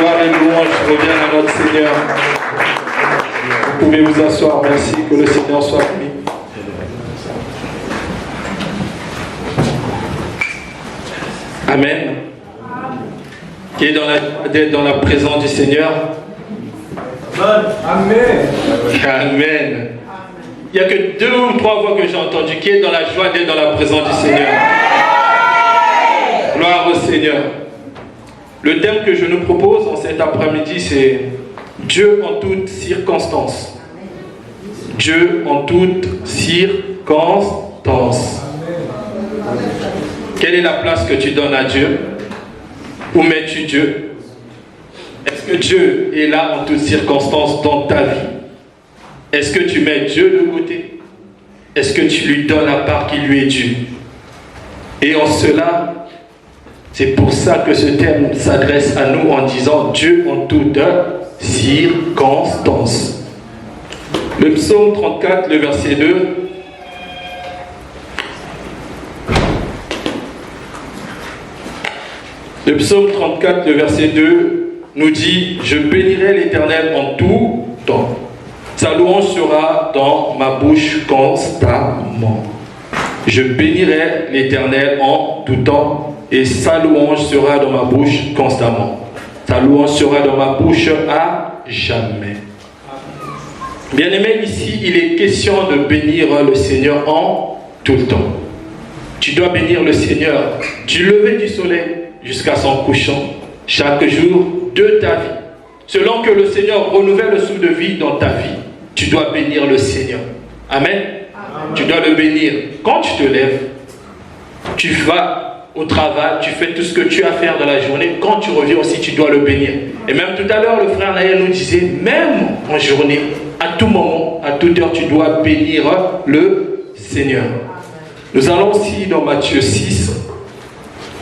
gloire et louange reviennent à notre Seigneur. Vous pouvez vous asseoir. Merci. Que le Seigneur soit béni. Amen. Qui est d'être dans la présence du Seigneur. Amen. Amen. Il n'y a que 2 ou 3 voix que j'ai entendues. Qui est dans la joie d'être dans la présence du Seigneur. Gloire au Seigneur. Le thème que je nous propose en cet après-midi, c'est Dieu en toutes circonstances. Dieu en toutes circonstances. Quelle est la place que tu donnes à Dieu? Où mets-tu Dieu? Est-ce que Dieu est là en toutes circonstances dans ta vie? Est-ce que tu mets Dieu de côté? Est-ce que tu lui donnes la part qui lui est due? Et en cela, c'est pour ça que ce thème s'adresse à nous en disant Dieu en toutes circonstances. Le psaume 34, le verset 2. Le psaume 34, le verset 2 nous dit « Je bénirai l'Éternel en tout temps. Sa louange sera dans ma bouche constamment. Je bénirai l'Éternel en tout temps et sa louange sera dans ma bouche constamment. Sa louange sera dans ma bouche à jamais. » Bien-aimé, ici, il est question de bénir le Seigneur en tout le temps. Tu dois bénir le Seigneur du lever du soleil jusqu'à son couchant, chaque jour de ta vie. Selon que le Seigneur renouvelle le souffle de vie dans ta vie, tu dois bénir le Seigneur. Amen. Amen. Tu dois le bénir. Quand tu te lèves, tu vas au travail, tu fais tout ce que tu as à faire dans la journée. Quand tu reviens aussi, tu dois le bénir. Et même tout à l'heure, le frère Naël nous disait, même en journée, à tout moment, à toute heure, tu dois bénir le Seigneur. Nous allons aussi dans Matthieu 6.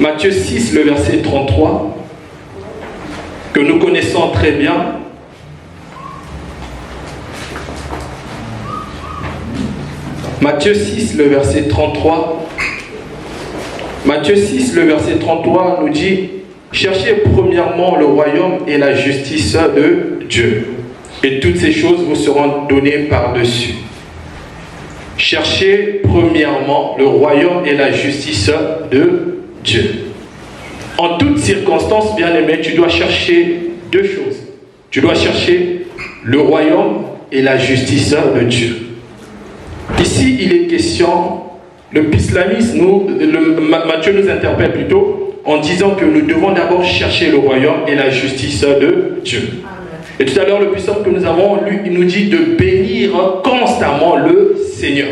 Matthieu 6, le verset 33, que nous connaissons très bien. Matthieu 6, le verset 33. Matthieu 6, le verset 33 nous dit « Cherchez premièrement le royaume et la justice de Dieu, et toutes ces choses vous seront données par-dessus. » Cherchez premièrement le royaume et la justice de Dieu. En toutes circonstances, bien-aimé, tu dois chercher 2 choses. Tu dois chercher le royaume et la justice de Dieu. Ici, il est question, l'islamisme, Matthieu nous interpelle plutôt en disant que nous devons d'abord chercher le royaume et la justice de Dieu. Et tout à l'heure, le puissant que nous avons lu, il nous dit de bénir constamment le Seigneur.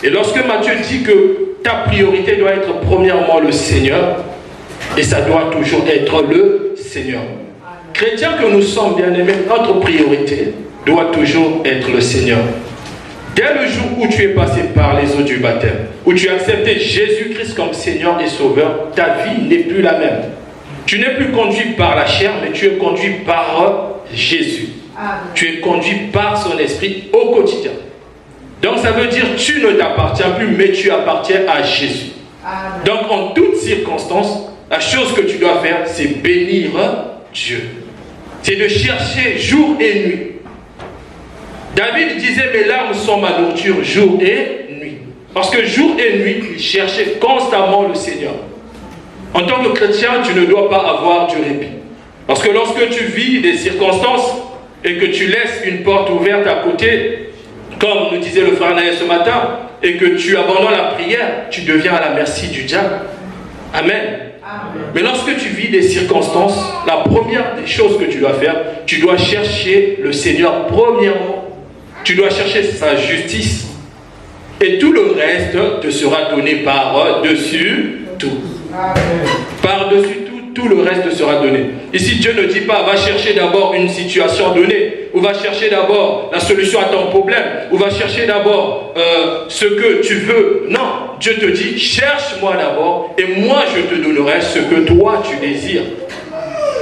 Et lorsque Matthieu dit que ta priorité doit être premièrement le Seigneur, et ça doit toujours être le Seigneur. Chrétiens que nous sommes, bien-aimés, notre priorité doit toujours être le Seigneur. Dès le jour où tu es passé par les eaux du baptême, où tu as accepté Jésus-Christ comme Seigneur et Sauveur, ta vie n'est plus la même. Tu n'es plus conduit par la chair, mais tu es conduit par Jésus. Amen. Tu es conduit par son esprit au quotidien. Donc ça veut dire que tu ne t'appartiens plus, mais tu appartiens à Jésus. Amen. Donc en toutes circonstances, la chose que tu dois faire, c'est bénir Dieu. C'est de chercher jour et nuit. David disait, mes larmes sont ma nourriture jour et nuit. Parce que jour et nuit, il cherchait constamment le Seigneur. En tant que chrétien, tu ne dois pas avoir du répit. Parce que lorsque tu vis des circonstances et que tu laisses une porte ouverte à côté, comme nous disait le frère Naël ce matin, et que tu abandonnes la prière, tu deviens à la merci du diable. Amen. Amen. Mais lorsque tu vis des circonstances, la première des choses que tu dois faire, tu dois chercher le Seigneur premièrement. Tu dois chercher sa justice. Et tout le reste te sera donné par-dessus tout. Par-dessus tout le reste te sera donné. Ici, Dieu ne dit pas, va chercher d'abord une situation donnée, ou va chercher d'abord la solution à ton problème, ou va chercher d'abord ce que tu veux. Non, Dieu te dit, cherche-moi d'abord, et moi je te donnerai ce que toi tu désires.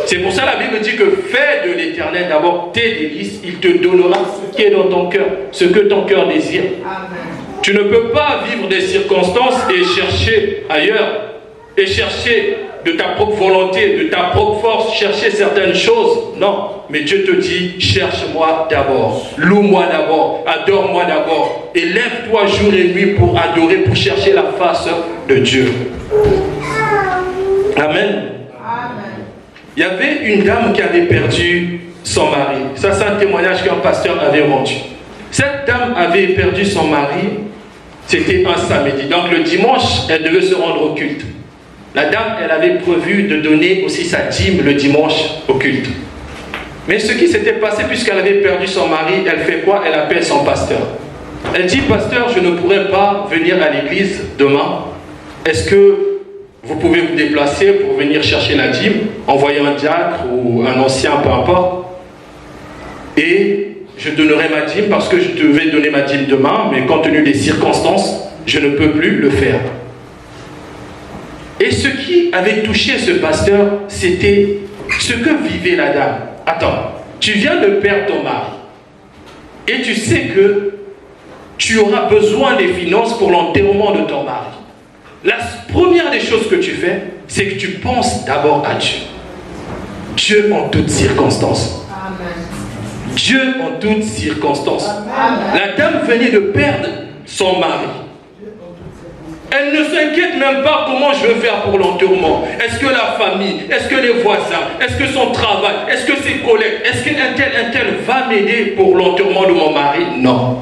C'est pour ça la Bible dit que fais de l'Éternel d'abord tes délices, il te donnera ce qui est dans ton cœur, ce que ton cœur désire. Amen. Tu ne peux pas vivre des circonstances et chercher ailleurs, et chercher de ta propre volonté, de ta propre force, chercher certaines choses. Non, mais Dieu te dit, cherche-moi d'abord, loue-moi d'abord, adore-moi d'abord, et lève-toi jour et nuit pour adorer, pour chercher la face de Dieu. Amen. Il y avait une dame qui avait perdu son mari. Ça, c'est un témoignage qu'un pasteur avait rendu. Cette dame avait perdu son mari, c'était un samedi. Donc le dimanche, elle devait se rendre au culte. La dame, elle avait prévu de donner aussi sa dîme le dimanche au culte. Mais ce qui s'était passé, puisqu'elle avait perdu son mari, elle fait quoi? Elle appelle son pasteur. Elle dit, pasteur, je ne pourrai pas venir à l'église demain. Est-ce que vous pouvez vous déplacer pour venir chercher la dîme, envoyer un diacre ou un ancien, peu importe. Et je donnerai ma dîme parce que je devais donner ma dîme demain, mais compte tenu des circonstances, je ne peux plus le faire. Et ce qui avait touché ce pasteur, c'était ce que vivait la dame. Attends, tu viens de perdre ton mari et tu sais que tu auras besoin des finances pour l'enterrement de ton mari. La première des choses que tu fais, c'est que tu penses d'abord à Dieu. Dieu en toutes circonstances. Amen. Dieu en toutes circonstances. Amen. La dame venait de perdre son mari. Elle ne s'inquiète même pas comment je vais faire pour l'enterrement. Est-ce que la famille, est-ce que les voisins, est-ce que son travail, est-ce que ses collègues, est-ce qu'un tel va m'aider pour l'enterrement de mon mari? Non.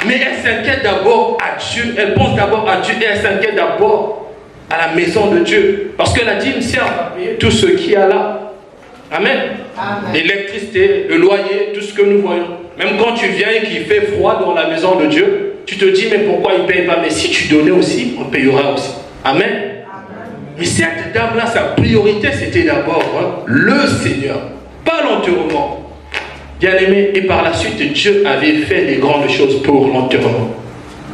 Mais elle s'inquiète d'abord à Dieu. Elle pense d'abord à Dieu et elle s'inquiète d'abord à la maison de Dieu. Parce que la dîme sert à payer tout ce qu'il y a là. Amen. L'électricité, le loyer, tout ce que nous voyons. Même quand tu viens et qu'il fait froid dans la maison de Dieu, tu te dis, mais pourquoi il ne paye pas? Mais si tu donnais aussi, on payera aussi. Amen. Mais cette dame-là, sa priorité, c'était d'abord le Seigneur, pas l'enterrement. Bien aimé, et par la suite, Dieu avait fait des grandes choses pour l'enterrement.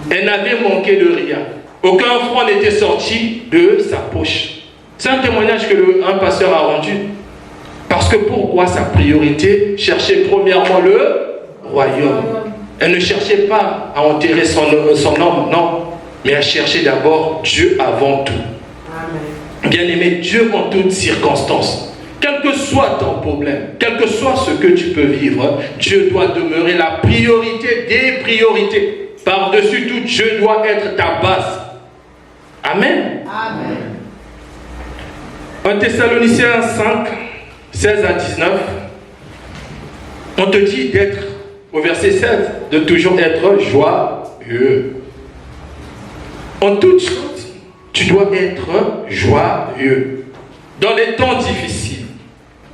Elle n'avait manqué de rien. Aucun franc n'était sorti de sa poche. C'est un témoignage que un pasteur a rendu. Parce que pourquoi sa priorité cherchait premièrement le royaume. Elle ne cherchait pas à enterrer son homme, non. Mais elle cherchait d'abord Dieu avant tout. Amen. Bien aimé, Dieu en toutes circonstances. Quel que soit ton problème, quel que soit ce que tu peux vivre, Dieu doit demeurer la priorité des priorités. Par-dessus tout, Dieu doit être ta base. Amen. Amen. 1 Thessaloniciens 5, 16 à 19, on te dit d'être, au verset 16, de toujours être joyeux. En toutes choses, tu dois être joyeux. Dans les temps difficiles,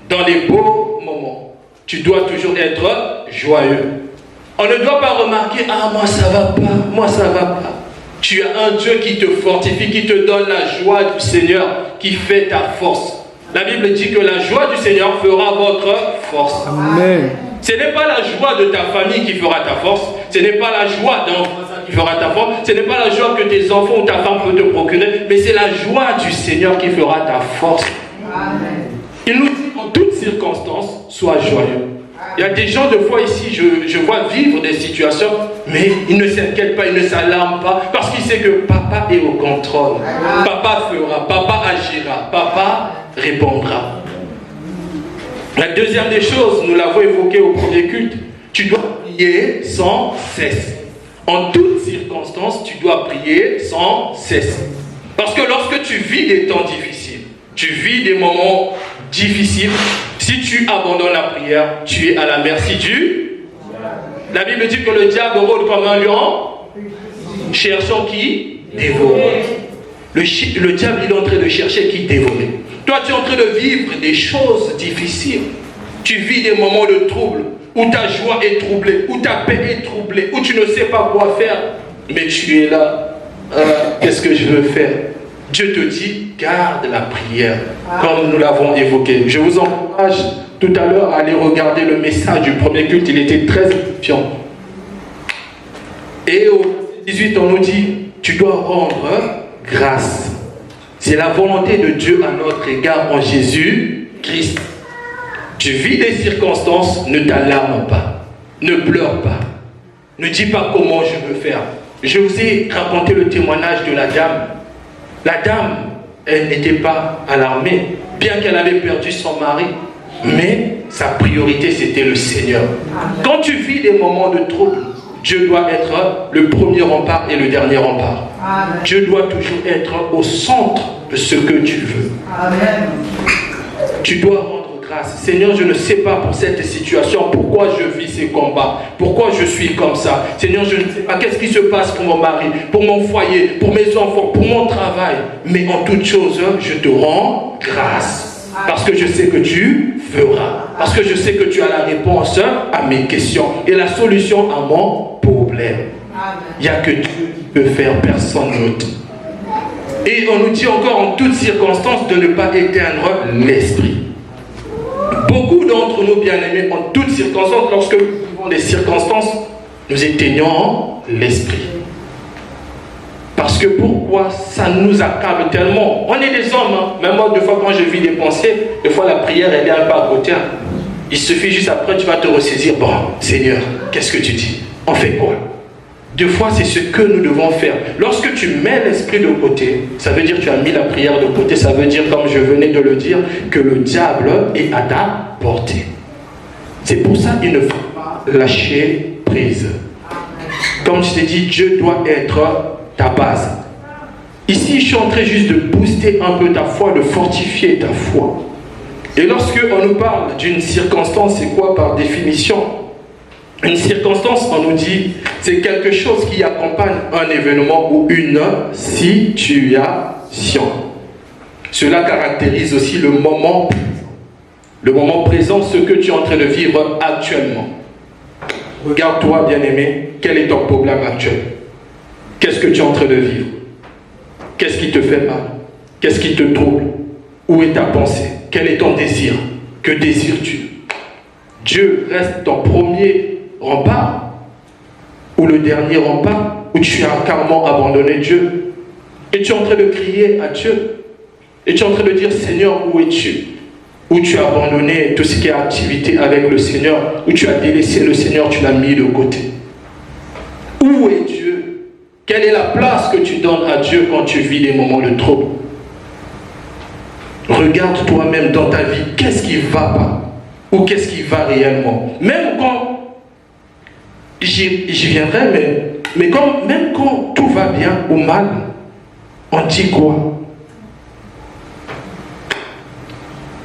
dans les beaux moments, tu dois toujours être joyeux. On ne doit pas remarquer, ah moi ça va pas, moi ça va pas. Tu as un Dieu qui te fortifie, qui te donne la joie du Seigneur, qui fait ta force. La Bible dit que la joie du Seigneur fera votre force. Amen. Ce n'est pas la joie de ta famille qui fera ta force. Ce n'est pas la joie d'un voisin qui fera ta force. Ce n'est pas la joie que tes enfants ou ta femme peut te procurer. Mais c'est la joie du Seigneur qui fera ta force. Amen. Il nous dit en toutes circonstances, sois joyeux. Il y a des gens de fois ici, je vois vivre des situations, mais ils ne s'inquiètent pas, ils ne s'alarment pas, parce qu'ils savent que papa est au contrôle. Papa fera, papa agira, papa répondra. La deuxième des choses, nous l'avons évoqué au premier culte, tu dois prier sans cesse. En toutes circonstances, tu dois prier sans cesse. Parce que lorsque tu vis des temps difficiles, tu vis des moments difficiles, si tu abandonnes la prière, tu es à la merci du... La Bible dit que le diable rôde comme un lion, cherchant qui dévorer. Le diable, il est en train de chercher qui dévorer. Toi, tu es en train de vivre des choses difficiles. Tu vis des moments de trouble, où ta joie est troublée, où ta paix est troublée, où tu ne sais pas quoi faire. Mais tu es là. Qu'est-ce que je veux faire? Dieu te dit, garde la prière, comme nous l'avons évoqué. Je vous encourage tout à l'heure à aller regarder le message du premier culte. Il était très édifiant. Et au verset 18, on nous dit, tu dois rendre grâce. C'est la volonté de Dieu à notre égard en Jésus-Christ. Tu vis des circonstances, ne t'alarme pas. Ne pleure pas. Ne dis pas comment je veux faire. Je vous ai raconté le témoignage de la dame. La dame, elle n'était pas alarmée, bien qu'elle avait perdu son mari, mais sa priorité c'était le Seigneur. Quand tu vis des moments de trouble, Dieu doit être le premier rempart et le dernier rempart. Amen. Dieu doit toujours être au centre de ce que tu veux. Amen. Tu dois rendre grâce. Seigneur, je ne sais pas pour cette situation, pourquoi je vis ces combats, pourquoi je suis comme ça. Seigneur, je ne sais pas qu'est-ce qui se passe pour mon mari, pour mon foyer, pour mes enfants, pour mon travail. Mais en toute chose, je te rends grâce. Parce que je sais que tu feras. Parce que je sais que tu as la réponse à mes questions et la solution à mon problème. Il n'y a que Dieu qui peut faire, personne d'autre. Et on nous dit encore en toutes circonstances de ne pas éteindre l'esprit. Beaucoup d'entre nous, bien-aimés, en toutes circonstances, lorsque nous vivons des circonstances, nous éteignons l'esprit. Parce que pourquoi ça nous accable tellement? On est des hommes, hein. Même moi, des fois, quand je vis des pensées, des fois la prière, elle est un peu à côté. Hein. Il suffit juste après, tu vas te ressaisir. Bon, Seigneur, qu'est-ce que tu dis? On fait quoi? Deux fois, c'est ce que nous devons faire. Lorsque tu mets l'esprit de côté, ça veut dire que tu as mis la prière de côté. Ça veut dire, comme je venais de le dire, que le diable est à ta portée. C'est pour ça qu'il ne faut pas lâcher prise. Comme je t'ai dit, Dieu doit être ta base. Ici, je suis en train juste de booster un peu ta foi, de fortifier ta foi. Et lorsque on nous parle d'une circonstance, c'est quoi par définition? Une circonstance, on nous dit, c'est quelque chose qui accompagne un événement ou une situation. Cela caractérise aussi le moment présent, ce que tu es en train de vivre actuellement. Regarde-toi, bien-aimé, quel est ton problème actuel? Qu'est-ce que tu es en train de vivre? Qu'est-ce qui te fait mal? Qu'est-ce qui te trouble? Où est ta pensée? Quel est ton désir? Que désires-tu? Dieu reste ton premier rempart ou le dernier rempart où tu as carrément abandonné Dieu et tu es en train de crier à Dieu et tu es en train de dire Seigneur, où es-tu? Où tu as abandonné tout ce qui est activité avec le Seigneur, où tu as délaissé le Seigneur, tu l'as mis de côté. Où est Dieu? Quelle est la place que tu donnes à Dieu quand tu vis des moments de trouble? Regarde toi-même dans ta vie, qu'est-ce qui ne va pas? Ou qu'est-ce qui va réellement? Même quand, j'y viendrai, mais même quand tout va bien ou mal, on dit quoi?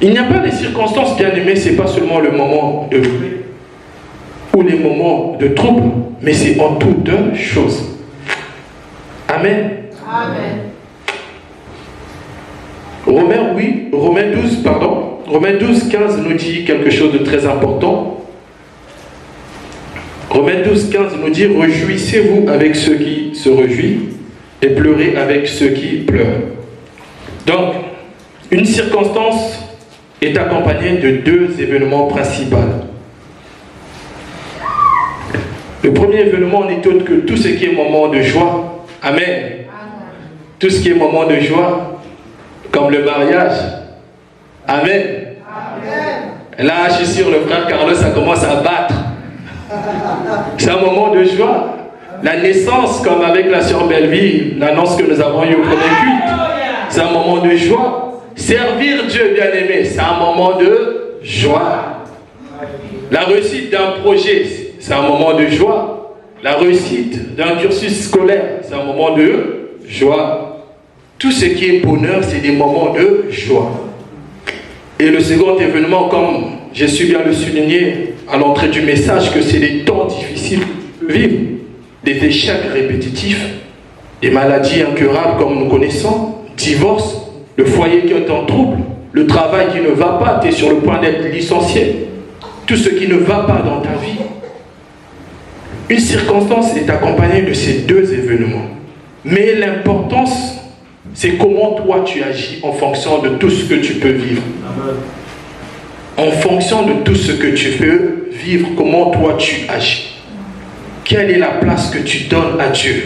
Il n'y a pas des circonstances, bien aimées, ce n'est pas seulement le moment de ou les moments de trouble, mais c'est en toutes choses. Amen. Amen. Romains 12, 15 nous dit quelque chose de très important. Romains 12, 15 nous dit « Réjouissez-vous avec ceux qui se réjouissent et pleurez avec ceux qui pleurent. » Donc, une circonstance est accompagnée de deux événements principaux. Le premier événement n'est autre que tout ce qui est moment de joie. Amen. Amen. Tout ce qui est moment de joie, comme le mariage. Amen. Amen. Là, je suis sûr, le frère Carlos, ça commence à battre. C'est un moment de joie. La naissance, comme avec la sœur Belleville, l'annonce que nous avons eue au premier culte, c'est un moment de joie. Servir Dieu, bien-aimé, c'est un moment de joie. La réussite d'un projet, c'est un moment de joie. La réussite d'un cursus scolaire, c'est un moment de joie. Tout ce qui est bonheur, c'est des moments de joie. Et le second événement, comme j'ai su bien le souligner à l'entrée du message, que c'est des temps difficiles de vivre, des échecs répétitifs, des maladies incurables comme nous connaissons, divorce, le foyer qui est en trouble, le travail qui ne va pas, tu es sur le point d'être licencié, tout ce qui ne va pas dans ta vie. Une circonstance est accompagnée de ces deux événements. Mais l'importance, c'est comment toi tu agis en fonction de tout ce que tu peux vivre. Amen. En fonction de tout ce que tu peux vivre, comment toi tu agis. Quelle est la place que tu donnes à Dieu?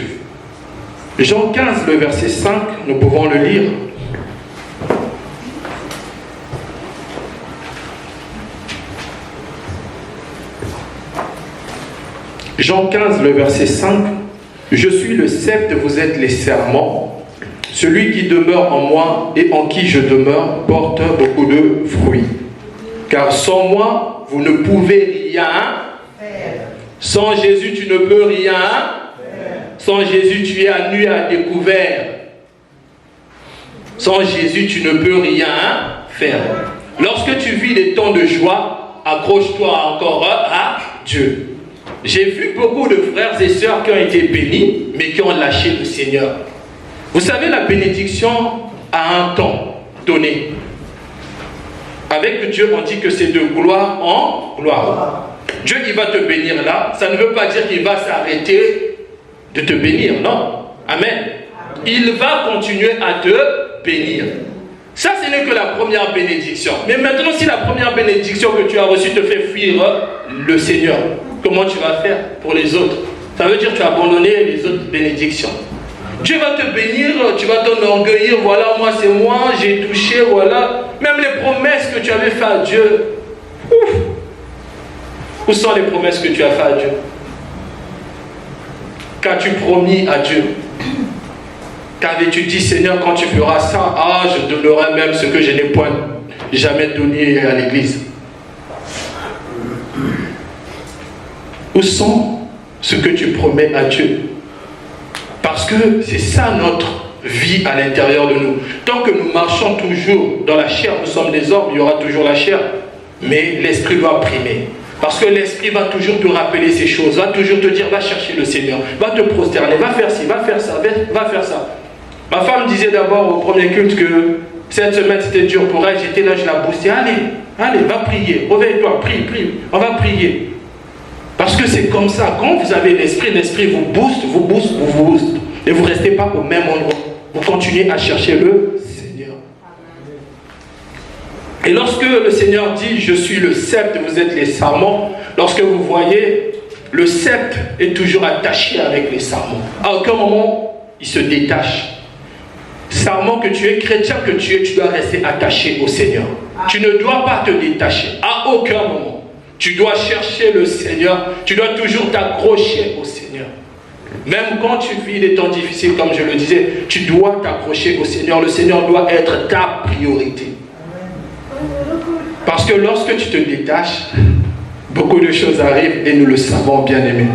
Jean 15, le verset 5, nous pouvons le lire. Jean 15, le verset 5. Je suis le sceptre, vous êtes les serments. Celui qui demeure en moi et en qui je demeure porte beaucoup de fruits. Car sans moi, vous ne pouvez rien faire. Sans Jésus, tu ne peux rien faire. Sans Jésus, tu es à nu et à découvert. Sans Jésus, tu ne peux rien faire. Lorsque tu vis des temps de joie, accroche-toi encore à Dieu. J'ai vu beaucoup de frères et sœurs qui ont été bénis, mais qui ont lâché le Seigneur. Vous savez, la bénédiction a un temps donné. Avec Dieu, on dit que c'est de gloire en gloire. Dieu, il va te bénir là. Ça ne veut pas dire qu'il va s'arrêter de te bénir, non. Amen. Il va continuer à te bénir. Ça, ce n'est que la première bénédiction. Mais maintenant, si la première bénédiction que tu as reçue te fait fuir le Seigneur, comment tu vas faire pour les autres? Ça veut dire que tu as abandonné les autres bénédictions. Dieu va te bénir, tu vas t'enorgueillir, voilà, moi c'est moi, j'ai touché, voilà. Même les promesses que tu avais faites à Dieu. Ouf. Où sont les promesses que tu as faites à Dieu? Qu'as-tu promis à Dieu? Qu'avais-tu dit, Seigneur, quand tu feras ça, je donnerai même ce que je n'ai point jamais donné à l'église. Où sont ce que tu promets à Dieu? Parce que c'est ça notre vie à l'intérieur de nous. Tant que nous marchons toujours dans la chair, nous sommes des hommes, il y aura toujours la chair. Mais l'esprit doit primer. Parce que l'esprit va toujours te rappeler ces choses, va toujours te dire, va chercher le Seigneur, va te prosterner, va faire ci, va faire ça, va faire ça. Ma femme disait d'abord au premier culte que cette semaine c'était dur pour elle, j'étais là, je la boostais, allez, va prier, réveille-toi, prie, on va prier. Parce que c'est comme ça, quand vous avez l'esprit vous booste. Et vous ne restez pas au même endroit. Vous continuez à chercher le Seigneur. Et lorsque le Seigneur dit, je suis le sceptre, vous êtes les sarments, lorsque vous voyez, le sceptre est toujours attaché avec les sarments. À aucun moment, il se détache. Sarment que tu es, chrétien que tu es, tu dois rester attaché au Seigneur. Tu ne dois pas te détacher, à aucun moment. Tu dois chercher le Seigneur, tu dois toujours t'accrocher au Seigneur. Même quand tu vis des temps difficiles, comme je le disais, tu dois t'accrocher au Seigneur. Le Seigneur doit être ta priorité. Parce que lorsque tu te détaches, beaucoup de choses arrivent et nous le savons, bien aimés.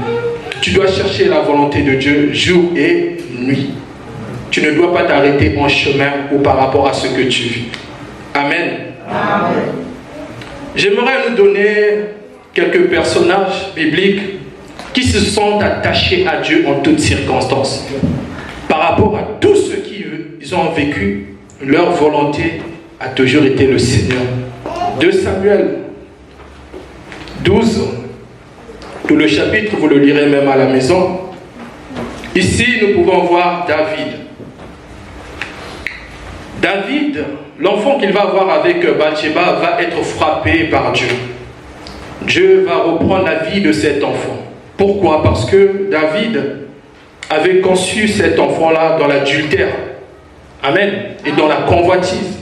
Tu dois chercher la volonté de Dieu jour et nuit. Tu ne dois pas t'arrêter en chemin ou par rapport à ce que tu vis. Amen. Amen. J'aimerais nous donner quelques personnages bibliques qui se sont attachés à Dieu en toutes circonstances. Par rapport à tout ce qu'ils ont vécu, leur volonté a toujours été le Seigneur. 2 Samuel 12, tout le chapitre, vous le lirez même à la maison. Ici, nous pouvons voir David. David, l'enfant qu'il va avoir avec Bathsheba, va être frappé par Dieu. Dieu va reprendre la vie de cet enfant. Pourquoi? Parce que David avait conçu cet enfant-là dans l'adultère. Amen. Et dans la convoitise.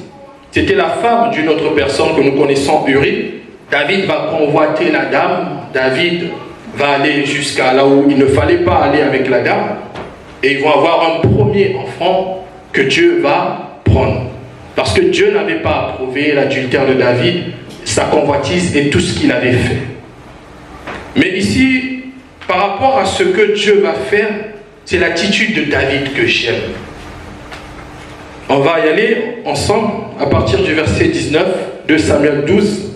C'était la femme d'une autre personne que nous connaissons, Uri. David va convoiter la dame. David va aller jusqu'à là où il ne fallait pas aller avec la dame. Et ils vont avoir un premier enfant que Dieu va prendre. Parce que Dieu n'avait pas approuvé l'adultère de David, sa convoitise et tout ce qu'il avait fait. Mais ici, par rapport à ce que Dieu va faire, c'est l'attitude de David que j'aime. On va y aller ensemble à partir du verset 19 de Samuel 12.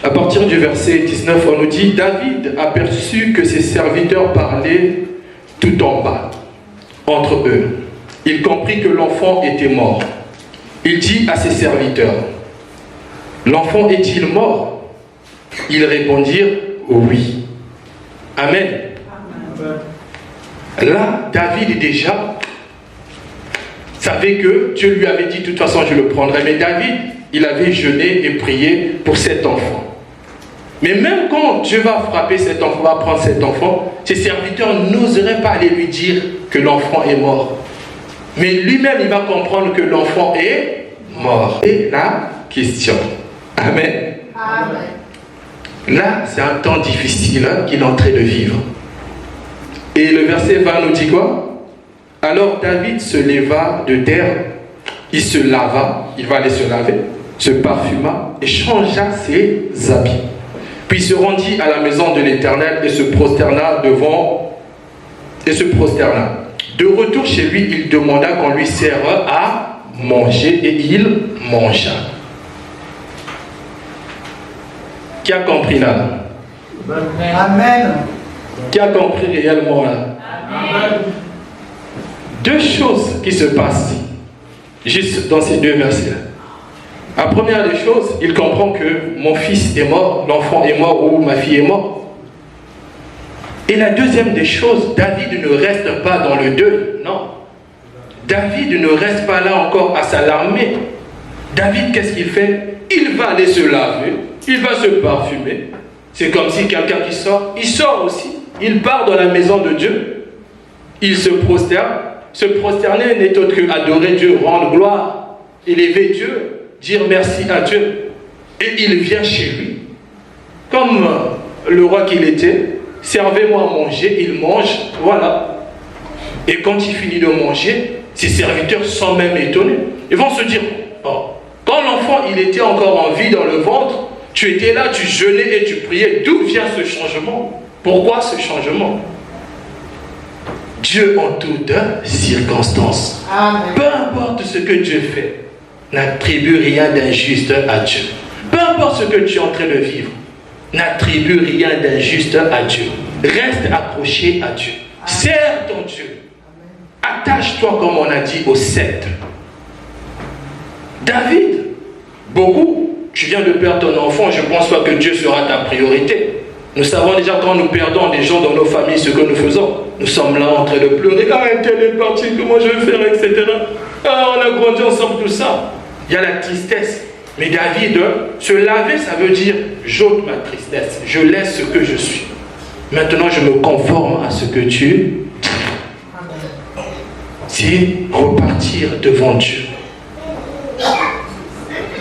À partir du verset 19, on nous dit, David aperçut que ses serviteurs parlaient tout en bas, entre eux. Il comprit que l'enfant était mort. Il dit à ses serviteurs, l'enfant est-il mort? Ils répondirent, oui. Amen. Là, David déjà savait que Dieu lui avait dit, de toute façon je le prendrai. Mais David, il avait jeûné et prié pour cet enfant. Mais même quand Dieu va frapper cet enfant, va prendre cet enfant, ses serviteurs n'oseraient pas aller lui dire que l'enfant est mort. Mais lui-même, il va comprendre que l'enfant est mort. Et la question. Amen. Amen. Là, c'est un temps difficile qu'il est en train de vivre. Et le verset 20 nous dit quoi? Alors David se leva de terre, il se lava, il va aller se laver, se parfuma et changea ses habits. Puis il se rendit à la maison de l'Éternel et se prosterna devant, De retour chez lui, il demanda qu'on lui serve à manger et il mangea. Qui a compris là? Amen. Qui a compris réellement là? Amen. Deux choses qui se passent juste dans ces deux versets. La première des choses, il comprend que mon fils est mort, l'enfant est mort ou ma fille est morte. Et la deuxième des choses, David ne reste pas dans le deuil, non. David ne reste pas là encore à s'alarmer. David, qu'est-ce qu'il fait? Il va aller se laver, il va se parfumer. C'est comme si quelqu'un qui sort, il sort aussi. Il part dans la maison de Dieu. Il se prosterne. Se prosterner n'est autre que adorer Dieu, rendre gloire, élever Dieu, dire merci à Dieu. Et il vient chez lui. Comme le roi qu'il était, servez-moi à manger, il mange, voilà. Et quand il finit de manger, ses serviteurs sont même étonnés. Ils vont se dire, oh, quand l'enfant il était encore en vie dans le ventre, tu étais là, tu jeûnais et tu priais. D'où vient ce changement? Pourquoi ce changement? Dieu en toutes circonstances. Amen. Peu importe ce que Dieu fait, n'attribue rien d'injuste à Dieu. Peu importe ce que tu es en train de vivre, n'attribue rien d'injuste à Dieu. Reste accroché à Dieu. Serre ton Dieu. Attache-toi, comme on a dit, au sceptre. David, beaucoup, tu viens de perdre ton enfant, je ne pense pas que Dieu sera ta priorité. Nous savons déjà quand nous perdons des gens dans nos familles ce que nous faisons. Nous sommes là en train de pleurer. Ah, un tel est parti, comment je vais faire, etc. Ah, on a grandi ensemble, tout ça. Il y a la tristesse. Mais David, se laver, ça veut dire j'ôte ma tristesse. Je laisse ce que je suis. Maintenant, je me conforme à ce que tu dis. C'est repartir devant Dieu.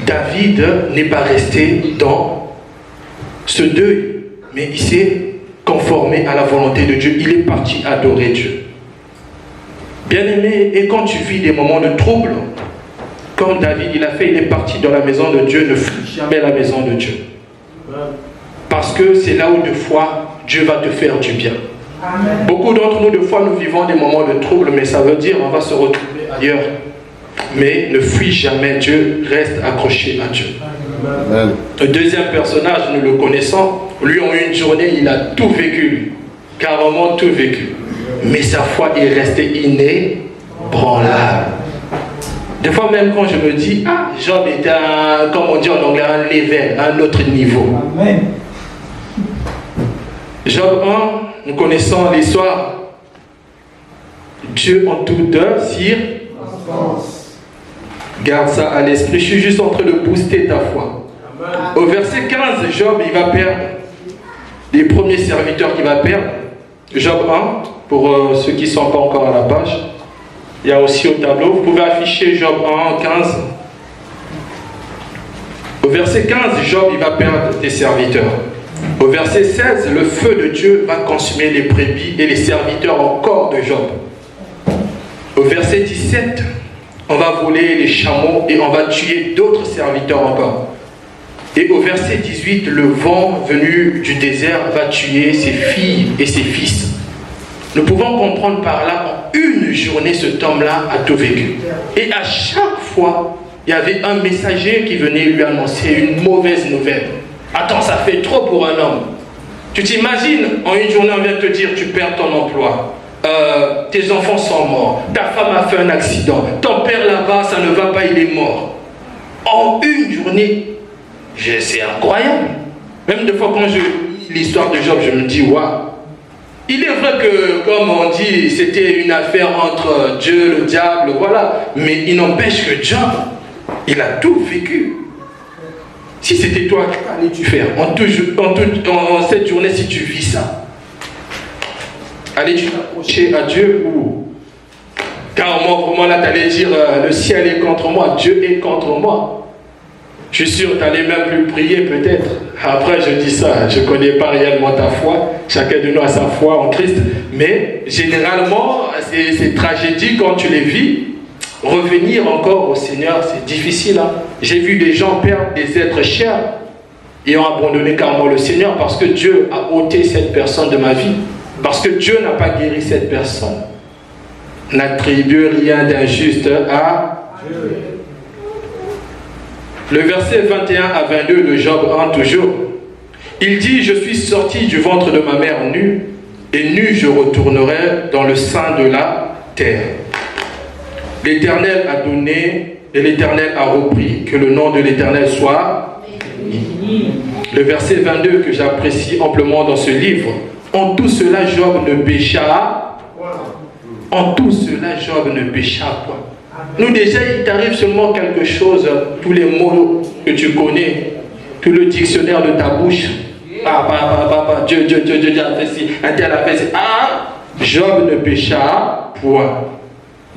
David n'est pas resté dans ce deuil. Mais il s'est conformé à la volonté de Dieu. Il est parti adorer Dieu. Bien-aimé, et quand tu vis des moments de trouble, comme David il a fait, il est parti dans la maison de Dieu, ne fuis jamais la maison de Dieu. Parce que c'est là où de fois, Dieu va te faire du bien. Amen. Beaucoup d'entre nous, de fois, nous vivons des moments de trouble, mais ça veut dire on va se retrouver ailleurs. Mais ne fuis jamais Dieu, reste accroché à Dieu. Amen. Le deuxième personnage, nous le connaissons. Lui, en une journée, il a tout vécu. Carrément tout vécu. Mais sa foi est restée inébranlable. Des fois, même quand je me dis, ah, Job était comme on dit en anglais, un level, un autre niveau. Amen. Job 1, nous connaissons l'histoire. Dieu en toute circonstance. Garde ça à l'esprit. Je suis juste en train de booster ta foi. Amen. Au verset 15, Job, il va perdre les premiers serviteurs qu'il va perdre. Job 1, pour ceux qui ne sont pas encore à la page. Il y a aussi au tableau. Vous pouvez afficher Job 1, 15. Au verset 15, Job, il va perdre des serviteurs. Au verset 16, le feu de Dieu va consumer les brebis et les serviteurs encore de Job. Au verset 17, on va voler les chameaux et on va tuer d'autres serviteurs encore. Et au verset 18, le vent venu du désert va tuer ses filles et ses fils. Nous pouvons comprendre par là, en une journée, cet homme-là a tout vécu. Et à chaque fois, il y avait un messager qui venait lui annoncer une mauvaise nouvelle. Attends, ça fait trop pour un homme. Tu t'imagines, en une journée, on vient te dire, tu perds ton emploi. Tes enfants sont morts, ta femme a fait un accident, ton père là-bas, ça ne va pas, il est mort. En une journée, c'est incroyable. Même des fois quand je lis l'histoire de Job, je me dis, waouh. Il est vrai que, comme on dit, c'était une affaire entre Dieu, le diable, voilà. Mais il n'empêche que Job, il a tout vécu. Si c'était toi, qu'allais-tu faire en cette journée si tu vis ça? Allais-tu t'approcher à Dieu ou carrément, vraiment là, t'allais dire le ciel est contre moi, Dieu est contre moi. Je suis sûr que tu n'allais même plus prier peut-être. Après, je dis ça, je ne connais pas réellement ta foi. Chacun de nous a sa foi en Christ. Mais généralement, ces tragédies, quand tu les vis, revenir encore au Seigneur, c'est difficile. Hein? J'ai vu des gens perdre des êtres chers et ont abandonné carrément le Seigneur parce que Dieu a ôté cette personne de ma vie. Parce que Dieu n'a pas guéri cette personne. N'attribue rien d'injuste à Dieu. Le verset 21 à 22 de Job 1 toujours. Il dit, je suis sorti du ventre de ma mère nu, et nu je retournerai dans le sein de la terre. L'Éternel a donné, et l'Éternel a repris, que le nom de l'Éternel soit béni. Le verset 22 que j'apprécie amplement dans ce livre. En tout cela, Job ne pécha. En tout cela, Job ne pécha point. Nous déjà, il t'arrive seulement quelque chose, tous les mots que tu connais, tout le dictionnaire de ta bouche. Dieu a fait ci, un tel a fait ci. Job ne pécha point.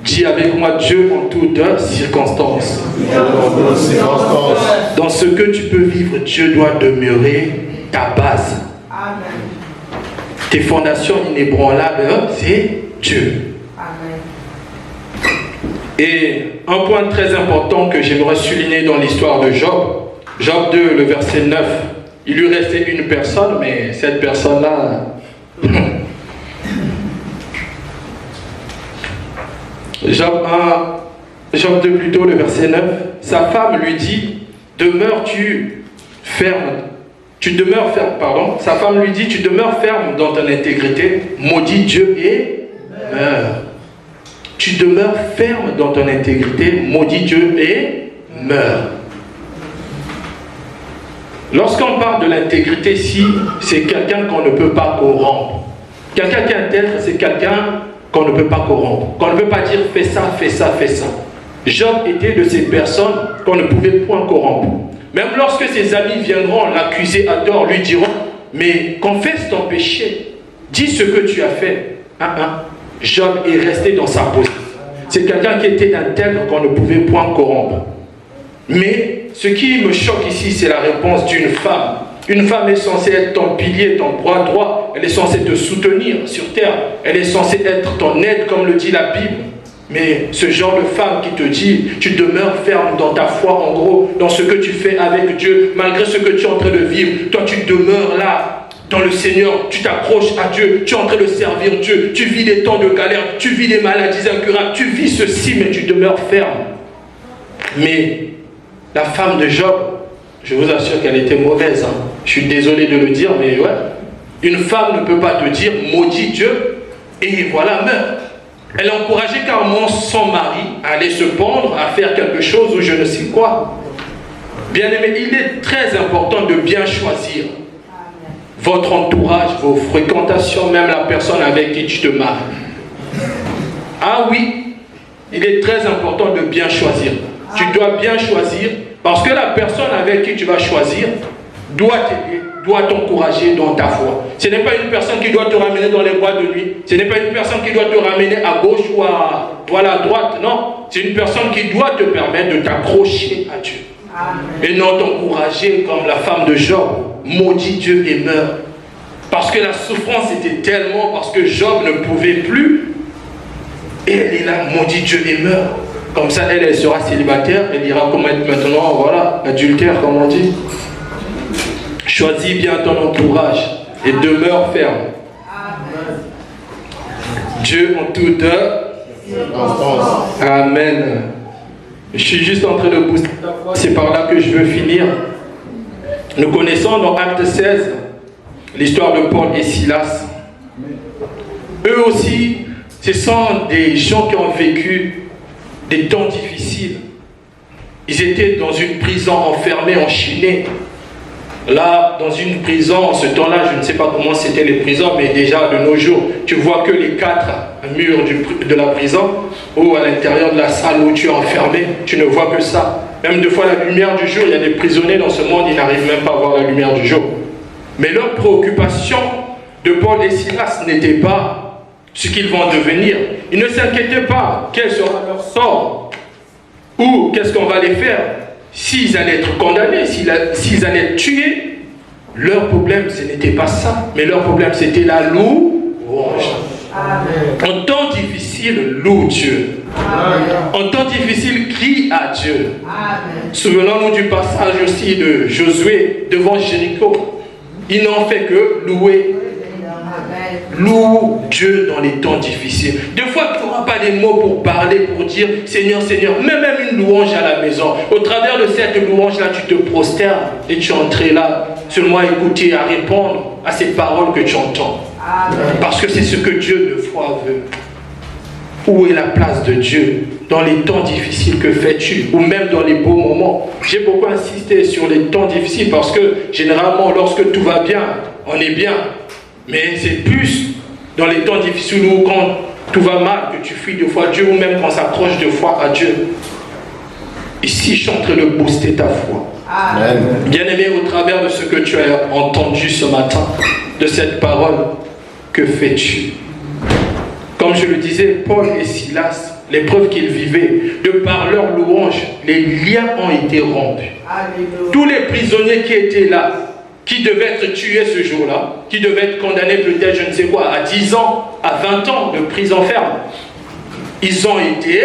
Dis avec moi Dieu en toutes circonstances. Dans ce que tu peux vivre, Dieu doit demeurer ta base. Tes fondations inébranlables, c'est Dieu. Et un point très important que j'aimerais souligner dans l'histoire de Job, Job 2, le verset 9, il lui restait une personne, mais cette personne-là... Job 2 plutôt, le verset 9, sa femme lui dit, sa femme lui dit, tu demeures ferme dans ton intégrité, maudit Dieu et meurs. Tu demeures ferme dans ton intégrité, maudit Dieu et meurs. Lorsqu'on parle de l'intégrité ici, c'est quelqu'un qu'on ne peut pas corrompre. Quelqu'un qui est intègre, c'est quelqu'un qu'on ne peut pas corrompre. Qu'on ne peut pas dire fais ça, fais ça, fais ça. Job était de ces personnes qu'on ne pouvait point corrompre. Même lorsque ses amis viendront l'accuser à tort, lui diront, mais confesse ton péché, dis ce que tu as fait. Job est resté dans sa position. C'est quelqu'un qui était intègre qu'on ne pouvait point corrompre. Mais ce qui me choque ici, c'est la réponse d'une femme. Une femme est censée être ton pilier, ton bras droit. Elle est censée te soutenir sur terre. Elle est censée être ton aide, comme le dit la Bible. Mais ce genre de femme qui te dit, tu demeures ferme dans ta foi, en gros, dans ce que tu fais avec Dieu, malgré ce que tu es en train de vivre. Toi, tu demeures là, dans le Seigneur. Tu t'accroches à Dieu. Tu es en train de servir Dieu. Tu vis des temps de galère. Tu vis des maladies incurables. Tu vis ceci, mais tu demeures ferme. Mais la femme de Job, je vous assure qu'elle était mauvaise. Je suis désolé de le dire, mais ouais. Une femme ne peut pas te dire maudit Dieu et voilà, meurt. Elle encourageait carrément son mari à aller se pendre, à faire quelque chose ou je ne sais quoi. Bien aimé, il est très important de bien choisir votre entourage, vos fréquentations, même la personne avec qui tu te maries. Ah oui, il est très important de bien choisir. Tu dois bien choisir parce que la personne avec qui tu vas choisir doit t'aider, doit t'encourager dans ta foi. Ce n'est pas une personne qui doit te ramener dans les bois de nuit. Ce n'est pas une personne qui doit te ramener à gauche ou à droite. Non, c'est une personne qui doit te permettre de t'accrocher à Dieu. Amen. Et non t'encourager comme la femme de Job. Maudit Dieu et meurt. Parce que la souffrance était tellement, parce que Job ne pouvait plus. Et elle est là, maudit Dieu et meurt. Comme ça, elle sera célibataire. Elle ira commettre maintenant, voilà, adultère, comme on dit. Choisis bien ton entourage et demeure ferme. Amen. Dieu en toute Amen. Je suis juste en train de booster ta foi. C'est par là que je veux finir. Nous connaissons dans Acte 16 l'histoire de Paul et Silas. Eux aussi, ce sont des gens qui ont vécu des temps difficiles. Ils étaient dans une prison, enfermés, enchaînés. Là, dans une prison, en ce temps-là, je ne sais pas comment c'était les prisons, mais déjà de nos jours, tu vois que les 4 murs de la prison, ou à l'intérieur de la salle où tu es enfermé, tu ne vois que ça. Même des fois, la lumière du jour, il y a des prisonniers dans ce monde, ils n'arrivent même pas à voir la lumière du jour. Mais leur préoccupation de Paul et Silas n'était pas ce qu'ils vont devenir. Ils ne s'inquiétaient pas quel sera leur sort ou qu'est-ce qu'on va les faire. s'ils allaient être condamnés, s'ils allaient être tués, leur problème, ce n'était pas ça. Mais leur problème, c'était la louange. En temps difficile, loue Dieu. En temps difficile, crie à Dieu. Souvenons-nous du passage aussi de Josué devant Jéricho. Il n'en fait que louer. Loue Dieu dans les temps difficiles. Des fois, tu n'auras pas des mots pour parler, pour dire Seigneur, Seigneur, mais même une louange à la maison. Au travers de cette louange-là, tu te prosternes et tu es entré là, seulement à écouter, à répondre à ces paroles que tu entends. Parce que c'est ce que Dieu de foi veut. Où est la place de Dieu dans les temps difficiles? Que fais-tu? Ou même dans les beaux moments? J'ai beaucoup insisté sur les temps difficiles parce que généralement, lorsque tout va bien, on est bien. Mais c'est plus dans les temps difficiles où quand tout va mal que tu fuis de foi à Dieu, ou même qu'on s'accroche de foi à Dieu. Ici, je suis en train de booster ta foi. Bien-aimé, au travers de ce que tu as entendu ce matin, de cette parole, que fais-tu? Comme je le disais, Paul et Silas, l'épreuve qu'ils vivaient, de par leur louange, les liens ont été rompus. Alléluia. Tous les prisonniers qui étaient là, qui devaient être tués ce jour-là, qui devaient être condamnés peut-être, je ne sais quoi, à 10 ans, à 20 ans de prison ferme, ils ont été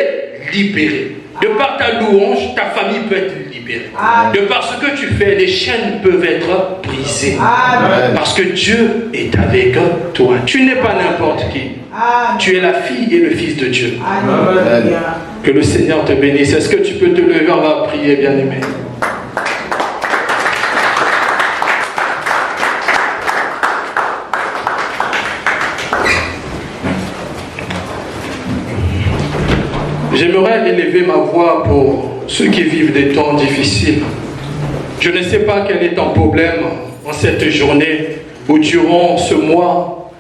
libérés. De par ta louange, ta famille peut être libérée. De par ce que tu fais, les chaînes peuvent être brisées. Parce que Dieu est avec toi. Tu n'es pas n'importe qui. Tu es la fille et le fils de Dieu. Que le Seigneur te bénisse. Est-ce que tu peux te lever? On va prier, bien-aimé. J'aimerais élever ma voix pour ceux qui vivent des temps difficiles. Je ne sais pas quel est ton problème en cette journée ou durant ce mois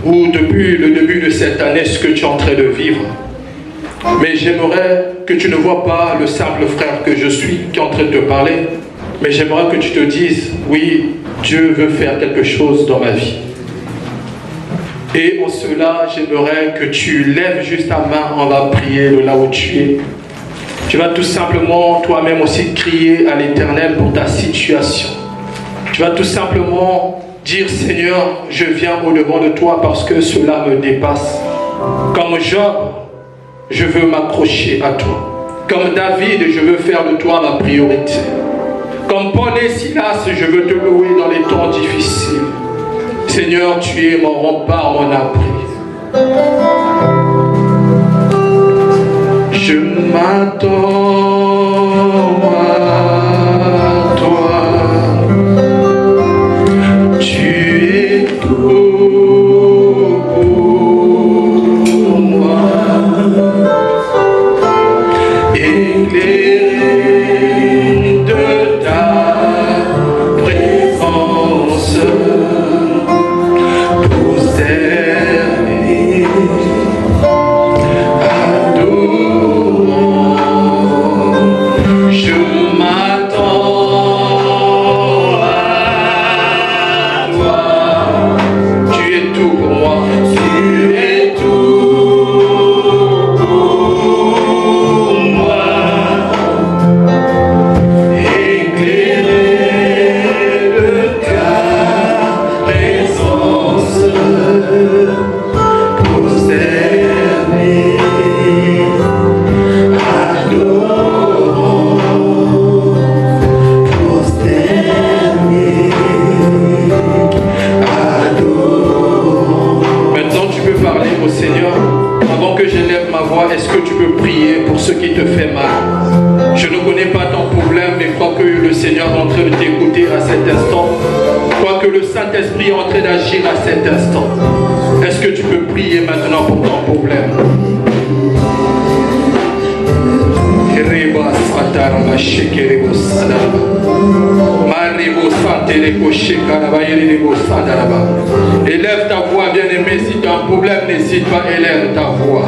ou depuis le début de cette année, ce que tu es en train de vivre. Mais j'aimerais que tu ne vois pas le simple frère que je suis qui est en train de te parler, mais j'aimerais que tu te dises, oui, Dieu veut faire quelque chose dans ma vie. Et en cela, j'aimerais que tu lèves juste ta main, on va prier de là où tu es. Tu vas tout simplement toi-même aussi crier à l'Éternel pour ta situation. Tu vas tout simplement dire, Seigneur, je viens au-devant de toi parce que cela me dépasse. Comme Job, je veux m'accrocher à toi. Comme David, je veux faire de toi ma priorité. Comme Paul et Silas, je veux te louer dans les temps difficiles. Seigneur, tu es mon rempart, mon abri. Je m'attends à toi. Tu es tout pour moi. Éclairé de ta présence. Est-ce que tu peux prier pour ce qui te fait mal? Je ne connais pas ton problème, mais crois que le Seigneur est en train de t'écouter à cet instant. Crois que le Saint-Esprit est en train d'agir à cet instant. Est-ce que tu peux prier maintenant pour ton problème? Élève ta voix, bien-aimé. Si tu as un problème, n'hésite pas, élève ta voix.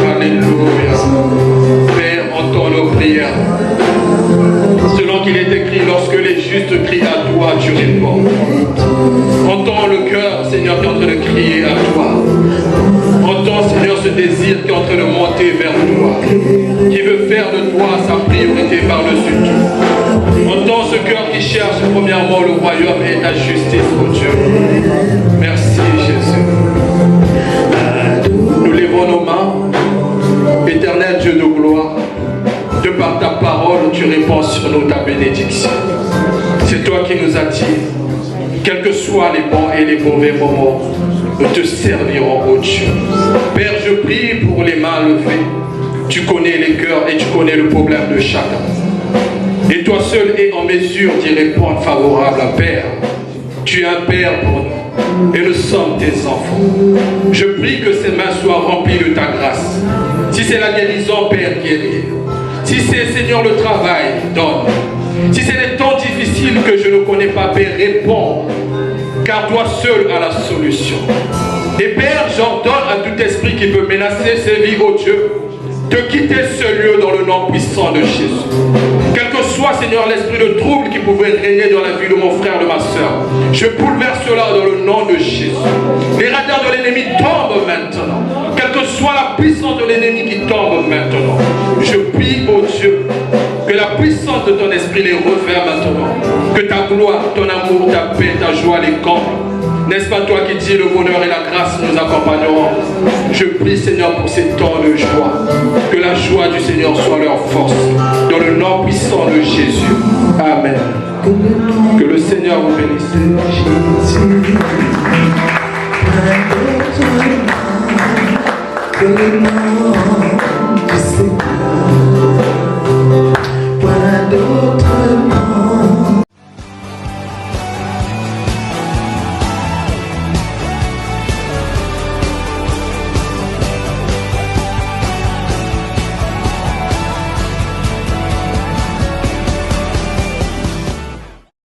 Alléluia. Père, entends nos prières. Selon qu'il est écrit, lorsque les justes crient à toi, tu réponds. Entends le cœur, Seigneur, qui est en train de crier à toi. désir qui est en train de monter vers toi, qui veut faire de toi sa priorité par-dessus tout. Entends ce cœur qui cherche premièrement le royaume et ta justice, oh Dieu. Merci Jésus. Nous lèvons nos mains. Éternel Dieu de gloire, de par ta parole, tu répands sur nous ta bénédiction. C'est toi qui nous as dit, quels que soient les bons et les mauvais moments, nous te servirons, ô Dieu. Père, je prie pour les mains levées. Tu connais les cœurs et tu connais le problème de chacun. Et toi seul es en mesure d'y répondre favorable, Père. Tu es un Père pour nous et nous sommes tes enfants. Je prie que ces mains soient remplies de ta grâce. Si c'est la guérison, Père, guéris. Si c'est, Seigneur, le travail, donne. Si c'est des temps difficiles que je ne connais pas, Père, réponds. Car toi seul as la solution. Et Père, j'ordonne à tout esprit qui veut menacer ces vies, ô Dieu, de quitter ce lieu dans le nom puissant de Jésus. Quel que soit, Seigneur, l'esprit de trouble qui pouvait régner dans la vie de mon frère, de ma soeur, je bouleverse cela dans le nom de Jésus. Les radars de l'ennemi tombent maintenant. Quelle que soit la puissance de l'ennemi qui tombe maintenant, je prie, ô Dieu, que la puissance de ton esprit les revers maintenant. Que ta gloire, ton amour, ta paix, ta joie les comble. N'est-ce pas toi qui dis le bonheur et la grâce nous accompagneront? Je prie, Seigneur, pour ces temps de joie. Que la joie du Seigneur soit leur force. Dans le nom puissant de Jésus. Amen. Que le Seigneur vous bénisse.